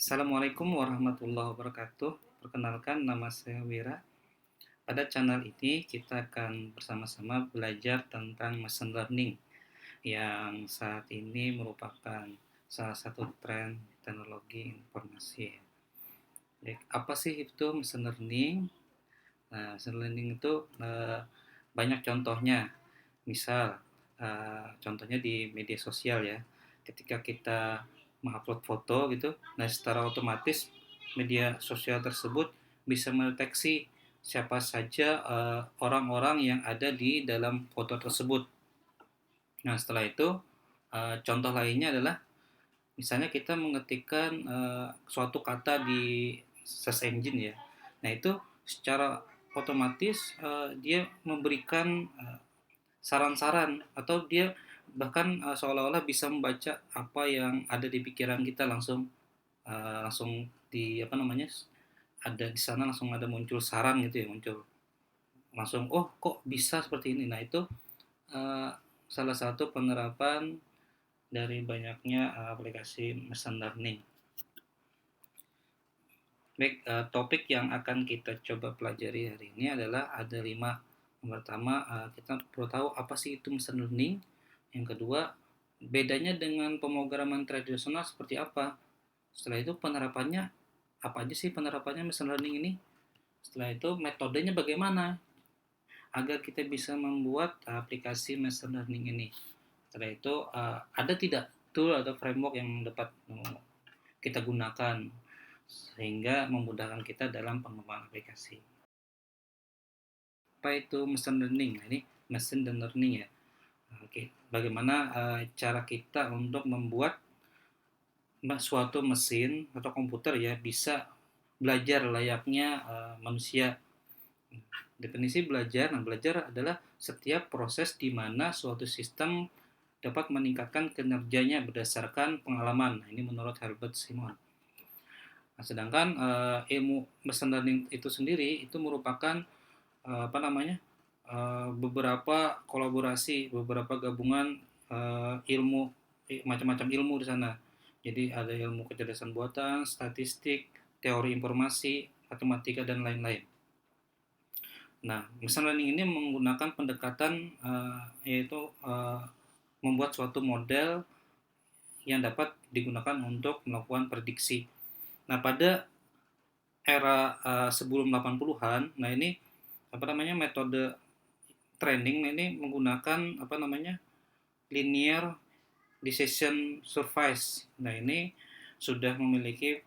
Assalamualaikum warahmatullahi wabarakatuh. Perkenalkan, nama saya Wira. Pada channel ini kita akan bersama-sama belajar tentang machine learning yang saat ini merupakan salah satu tren teknologi informasi. Baik, apa sih itu machine learning? Nah, machine learning itu banyak contohnya. Misal, contohnya di media sosial ya. Ketika kita mengupload foto gitu, nah secara otomatis media sosial tersebut bisa mendeteksi siapa saja orang-orang yang ada di dalam foto tersebut. Nah, setelah itu contoh lainnya adalah misalnya kita mengetikkan suatu kata di search engine ya. Nah, itu secara otomatis dia memberikan saran-saran atau dia bahkan seolah-olah bisa membaca apa yang ada di pikiran kita langsung langsung di apa namanya ada di sana langsung ada muncul saran gitu ya muncul langsung oh kok bisa seperti ini. Nah itu uh, salah satu penerapan dari banyaknya aplikasi machine learning. Baik, topik yang akan kita coba pelajari hari ini adalah ada 5. Yang pertama, kita perlu tahu apa sih itu machine learning. Yang kedua, bedanya dengan pemrograman tradisional seperti apa. Setelah itu penerapannya, apa aja sih penerapannya machine learning ini. Setelah itu metodenya bagaimana agar kita bisa membuat aplikasi machine learning ini. Setelah itu, ada tidak tool atau framework yang dapat kita gunakan sehingga memudahkan kita dalam pengembangan aplikasi. Apa itu machine learning? Nah, ini machine learning ya. Oke, bagaimana cara kita untuk membuat suatu mesin atau komputer ya bisa belajar layaknya manusia. Definisi belajar, nah belajar adalah setiap proses di mana suatu sistem dapat meningkatkan kinerjanya berdasarkan pengalaman. Nah, ini menurut Herbert Simon. Nah, sedangkan ilmu machine learning itu sendiri itu merupakan apa namanya beberapa kolaborasi, beberapa gabungan ilmu macam-macam ilmu di sana. Jadi ada ilmu kecerdasan buatan, statistik, teori informasi, matematika dan lain-lain. Nah, machine learning ini menggunakan pendekatan yaitu membuat suatu model yang dapat digunakan untuk melakukan prediksi. Nah, pada era sebelum 80-an, nah ini apa namanya metode training ini menggunakan apa namanya linear decision surface. Nah, ini sudah memiliki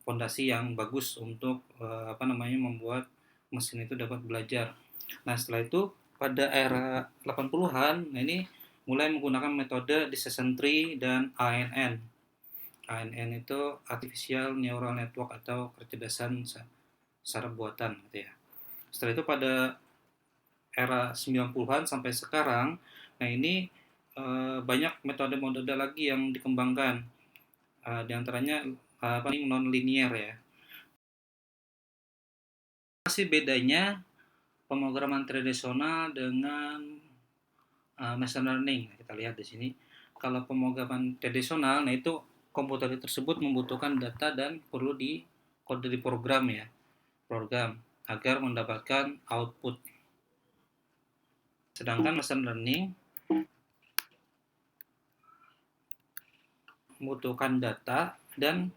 fondasi yang bagus untuk apa namanya membuat mesin itu dapat belajar. Nah, setelah itu pada era 80-an, nah ini mulai menggunakan metode decision tree dan ANN. ANN itu artificial neural network atau kecerdasan saraf buatan gitu ya. Setelah itu pada era 90-an sampai sekarang, nah ini banyak metode-metode lagi yang dikembangkan. Di antaranya apa non linear ya. Apa sih bedanya pemrograman tradisional dengan machine learning? Nah, kita lihat di sini. Kalau pemrograman tradisional, nah itu komputer tersebut membutuhkan data dan perlu kode di program ya, program agar mendapatkan output. Sedangkan machine learning membutuhkan data dan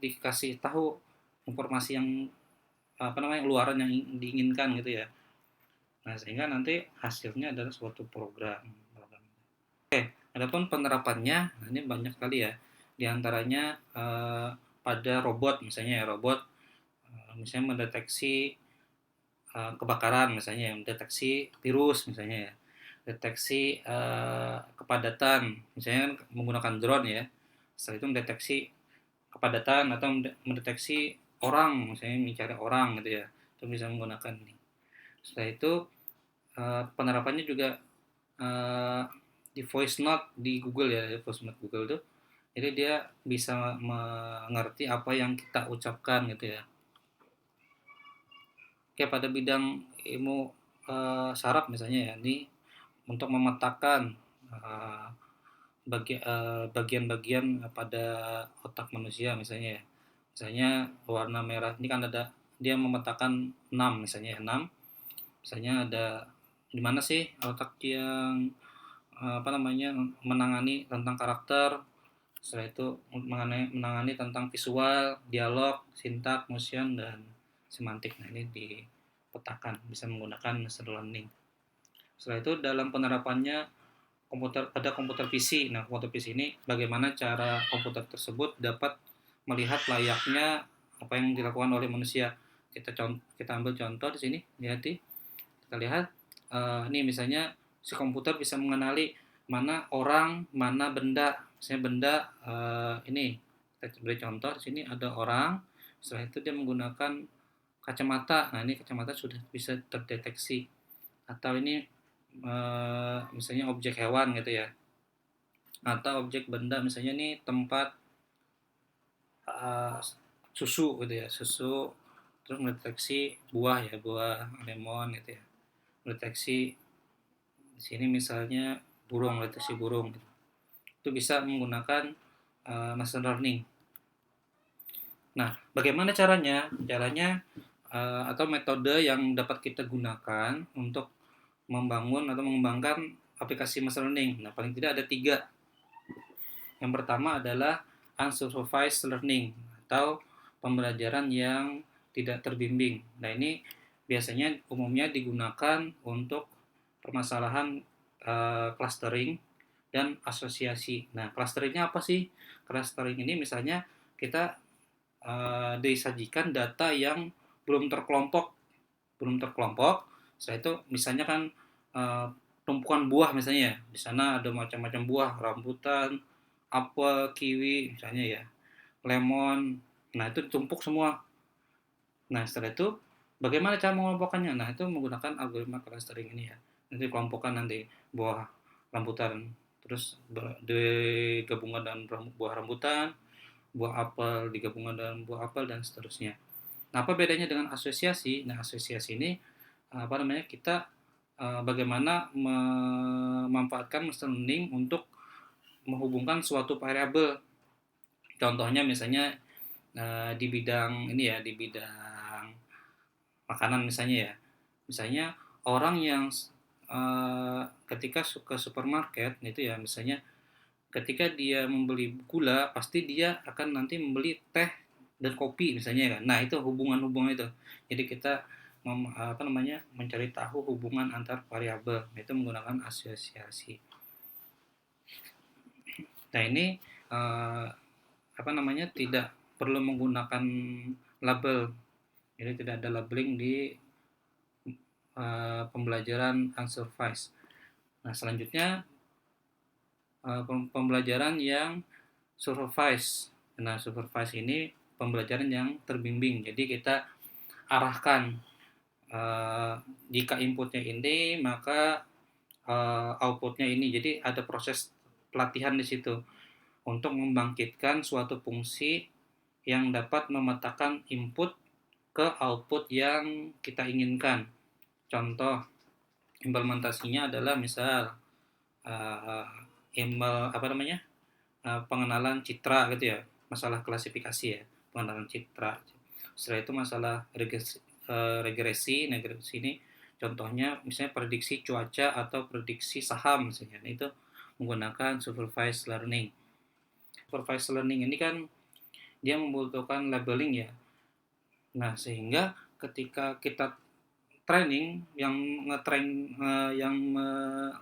dikasih tahu informasi yang apa namanya luaran yang diinginkan gitu ya. Nah, sehingga nanti hasilnya adalah suatu program. Oke, adapun penerapannya, nah ini banyak sekali ya. Di antaranya pada robot misalnya ya, robot misalnya mendeteksi kebakaran misalnya ya, mendeteksi virus misalnya ya, deteksi kepadatan misalnya menggunakan drone ya. Setelah itu mendeteksi kepadatan atau mendeteksi orang misalnya mencari orang gitu ya, itu bisa menggunakan ini. Setelah itu penerapannya juga di voice note di Google ya, voice note Google tuh. Jadi dia bisa mengerti apa yang kita ucapkan gitu ya. Kayak pada bidang ilmu saraf misalnya ya, ini untuk memetakan bagian-bagian pada otak manusia misalnya ya. Misalnya warna merah ini kan ada dia memetakan 6 misalnya ya, 6. Misalnya ada di mana sih otak yang menangani tentang karakter, setelah itu menangani tentang visual, dialog, sintak, motion, dan semantik. Nah, ini dipetakan bisa menggunakan machine learning. Setelah itu dalam penerapannya pada komputer PC. Nah, komputer PC ini bagaimana cara komputer tersebut dapat melihat layaknya apa yang dilakukan oleh manusia. Kita ambil contoh di sini, lihat kita lihat ini misalnya si komputer bisa mengenali mana orang, mana benda. Misalnya benda ini kita beri contoh di sini ada orang. Setelah itu dia menggunakan kacamata. Nah, ini kacamata sudah bisa terdeteksi. Atau ini misalnya objek hewan gitu ya. Atau objek benda misalnya nih tempat susu gitu ya, susu terus mendeteksi buah ya, buah lemon gitu ya. Mendeteksi di sini misalnya burung, deteksi burung gitu. Itu bisa menggunakan machine learning. Nah, bagaimana caranya? Caranya atau metode yang dapat kita gunakan untuk membangun atau mengembangkan aplikasi machine learning. Nah, paling tidak ada 3. Yang pertama adalah unsupervised learning atau pembelajaran yang tidak terbimbing. Nah, ini biasanya umumnya digunakan untuk permasalahan clustering dan asosiasi. Nah, clusteringnya apa sih? Clustering ini misalnya kita disajikan data yang belum terkelompok. Setelah itu misalnya kan tumpukan buah misalnya ya. Di sana ada macam-macam buah, rambutan, apel, kiwi misalnya ya, lemon. Nah, itu ditumpuk semua. Nah, setelah itu bagaimana cara mengelompokkannya? Nah, itu menggunakan algoritma clustering ini ya. Nanti kelompokkan nanti buah rambutan, terus digabungkan dengan buah rambutan, buah apel digabungkan dengan buah apel dan seterusnya. Nah, apa bedanya dengan asosiasi? Nah, asosiasi ini kita bagaimana memanfaatkan machine learning untuk menghubungkan suatu variabel. Contohnya misalnya di bidang ini ya, di bidang makanan misalnya ya. Misalnya orang yang ketika ke supermarket itu ya, misalnya ketika dia membeli gula pasti dia akan nanti membeli teh dan kopi misalnya kan. Nah, itu hubungan-hubungan itu. Jadi kita mencari tahu hubungan antar variabel itu menggunakan asosiasi. Nah, ini tidak perlu menggunakan label. Jadi tidak ada labeling di pembelajaran unsupervised. Nah, selanjutnya pembelajaran yang supervised. Nah, supervised ini pembelajaran yang terbimbing. Jadi kita arahkan jika inputnya ini maka outputnya ini. Jadi ada proses pelatihan di situ untuk membangkitkan suatu fungsi yang dapat memetakan input ke output yang kita inginkan. Contoh implementasinya adalah misal pengenalan citra gitu ya, masalah klasifikasi ya, pengenalan citra. Setelah itu masalah regresi ini contohnya misalnya prediksi cuaca atau prediksi saham misalnya. Nah, itu menggunakan supervised learning. Supervised learning ini kan dia membutuhkan labeling ya. Nah, sehingga ketika kita training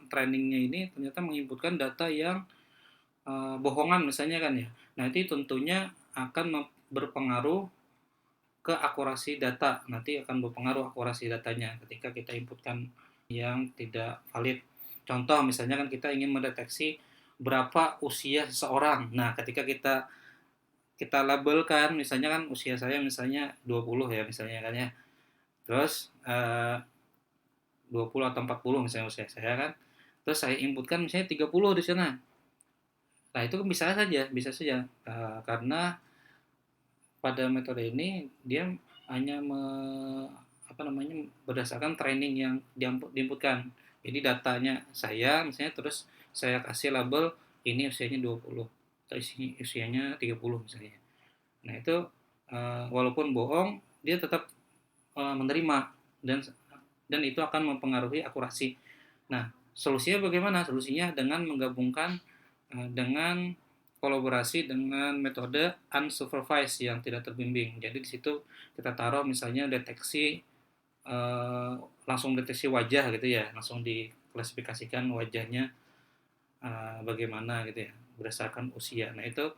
trainingnya ini ternyata menginputkan data yang bohongan misalnya kan ya. Nah, itu tentunya akan berpengaruh ke akurasi data. Nanti akan berpengaruh akurasi datanya ketika kita inputkan yang tidak valid. Contoh misalnya kan kita ingin mendeteksi berapa usia seseorang. Nah, ketika kita labelkan misalnya kan usia saya misalnya 20 ya misalnya kan ya. Terus 20 atau 40 misalnya usia saya kan. Terus saya inputkan misalnya 30 di sana. Nah, itu bisa saja karena pada metode ini dia hanya berdasarkan training yang diinputkan. Jadi datanya saya misalnya terus saya kasih label ini usianya 20 atau usianya 30 misalnya. Nah itu walaupun bohong, dia tetap menerima, dan itu akan mempengaruhi akurasi. Nah, solusinya bagaimana? Solusinya dengan menggabungkan dengan kolaborasi dengan metode unsupervised yang tidak terbimbing. Jadi di situ kita taruh misalnya deteksi langsung deteksi wajah gitu ya, langsung diklasifikasikan wajahnya bagaimana gitu ya berdasarkan usia. Nah itu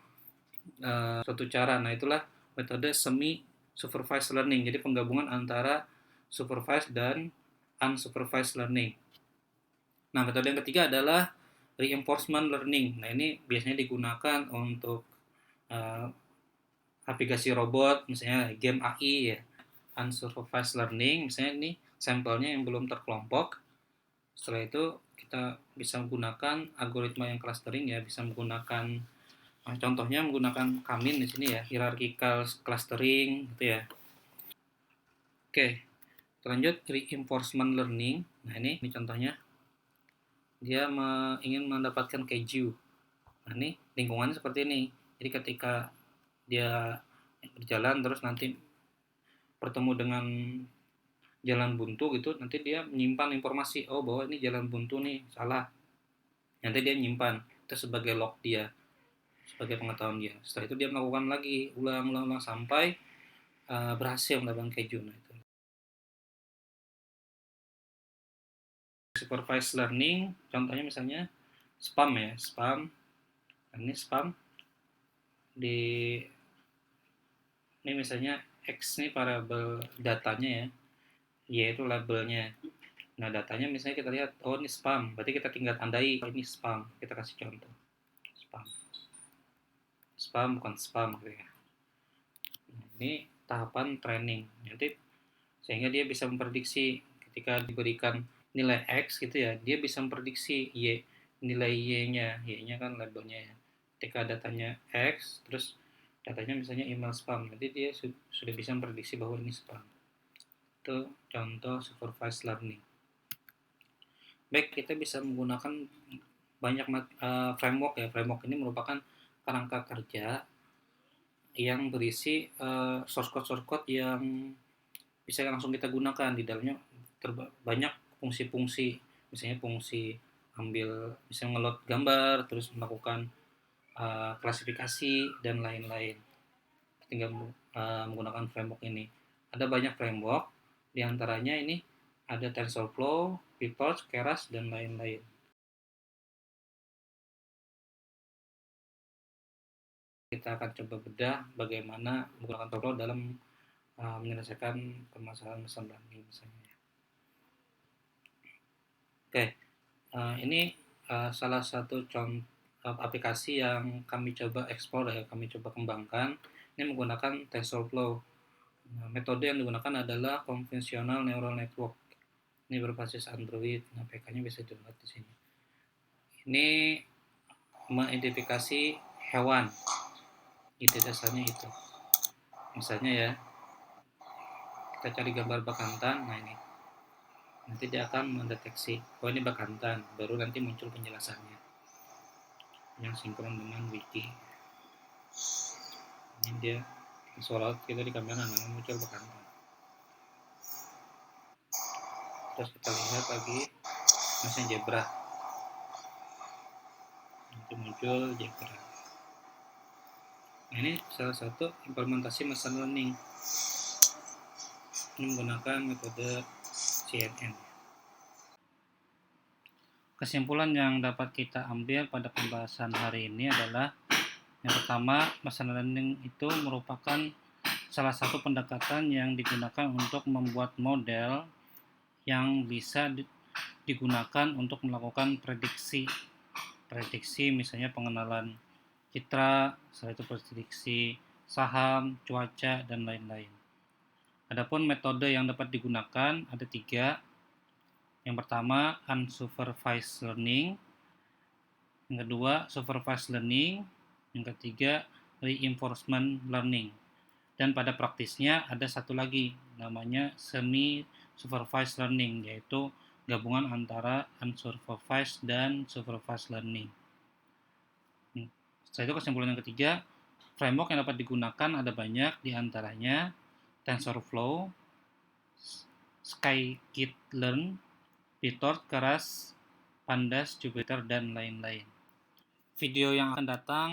suatu cara. Nah itulah metode semi supervised learning. Jadi penggabungan antara supervised dan unsupervised learning. Nah metode yang ketiga adalah reinforcement learning. Nah ini biasanya digunakan untuk uh, aplikasi robot, misalnya game AI ya. Unsupervised learning, misalnya ini sampelnya yang belum terkelompok. Setelah itu kita bisa menggunakan algoritma yang clustering ya, bisa menggunakan contohnya menggunakan Kamin di sini ya, hierarchical clustering gitu ya. Oke, lanjut reinforcement learning. Nah ini contohnya, dia ingin mendapatkan keju. Nah ini lingkungannya seperti ini. Jadi ketika dia berjalan terus nanti bertemu dengan jalan buntu gitu, nanti dia menyimpan informasi, oh bahwa ini jalan buntu nih, salah. Nanti dia menyimpan itu sebagai log dia, sebagai pengetahuan dia. Setelah itu dia melakukan lagi ulang-ulang sampai berhasil mendapatkan keju. Nah itu supervised learning, contohnya misalnya spam ya, spam. Ini spam di ini misalnya X ini variabel datanya ya, Y itu labelnya. Nah datanya misalnya kita lihat, oh ini spam, berarti kita tinggal tandai oh, ini spam. Kita kasih contoh spam, spam bukan spam gitu ya. Nah, ini tahapan training nanti, sehingga dia bisa memprediksi ketika diberikan nilai X gitu ya, dia bisa memprediksi Y, nilai Y-nya, Y-nya kan labelnya ya. Ketika datanya X, terus datanya misalnya email spam, nanti dia sudah bisa memprediksi bahwa ini spam. Itu contoh supervised learning. Baik, kita bisa menggunakan banyak framework ya. Framework ini merupakan kerangka kerja yang berisi source code yang bisa langsung kita gunakan. Di dalamnya banyak fungsi-fungsi, misalnya fungsi ambil, bisa ngeload gambar, terus melakukan klasifikasi dan lain-lain. Tinggal menggunakan framework ini. Ada banyak framework, diantaranya ini ada TensorFlow, PyTorch, Keras, dan lain-lain. Kita akan coba bedah bagaimana menggunakan TensorFlow dalam menyelesaikan permasalahan machine learning misalnya. Oke, ini salah satu contoh aplikasi yang kami coba eksplor ya, kami coba kembangkan. Ini menggunakan TensorFlow. Metode yang digunakan adalah konvensional neural network. Ini berbasis Android. Nah, PK-nya bisa dilihat di sini. Ini mengidentifikasi hewan. Ide dasarnya itu. Misalnya ya, kita cari gambar bekantan. Nah ini, nanti dia akan mendeteksi, oh ini bekantan. Baru nanti muncul penjelasannya yang sinkron dengan wiki. Ini dia suara kita di kamera, nah muncul bekantan. Terus kita lihat lagi misalnya zebra, nanti muncul zebra. Nah ini salah satu implementasi machine learning. Ini menggunakan metode CNN. Kesimpulan yang dapat kita ambil pada pembahasan hari ini adalah, yang pertama, machine learning itu merupakan salah satu pendekatan yang digunakan untuk membuat model yang bisa digunakan untuk melakukan prediksi misalnya pengenalan citra, setelah itu prediksi saham, cuaca, dan lain-lain. Adapun metode yang dapat digunakan ada 3. Yang pertama, unsupervised learning. Yang kedua, supervised learning. Yang ketiga, reinforcement learning. Dan pada praktisnya ada satu lagi, namanya semi supervised learning, yaitu gabungan antara unsupervised dan supervised learning. Setelah itu kesimpulan yang ketiga, framework yang dapat digunakan ada banyak, diantaranya TensorFlow, Scikit-learn, PyTorch, Keras, Pandas, Jupyter, dan lain-lain. Video yang akan datang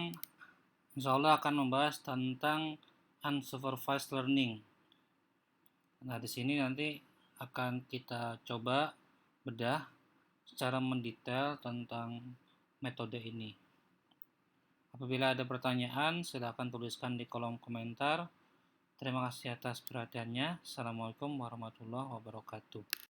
insya Allah akan membahas tentang unsupervised learning. Nah, di sini nanti akan kita coba bedah secara mendetail tentang metode ini. Apabila ada pertanyaan, silakan tuliskan di kolom komentar. Terima kasih atas perhatiannya. Assalamualaikum warahmatullahi wabarakatuh.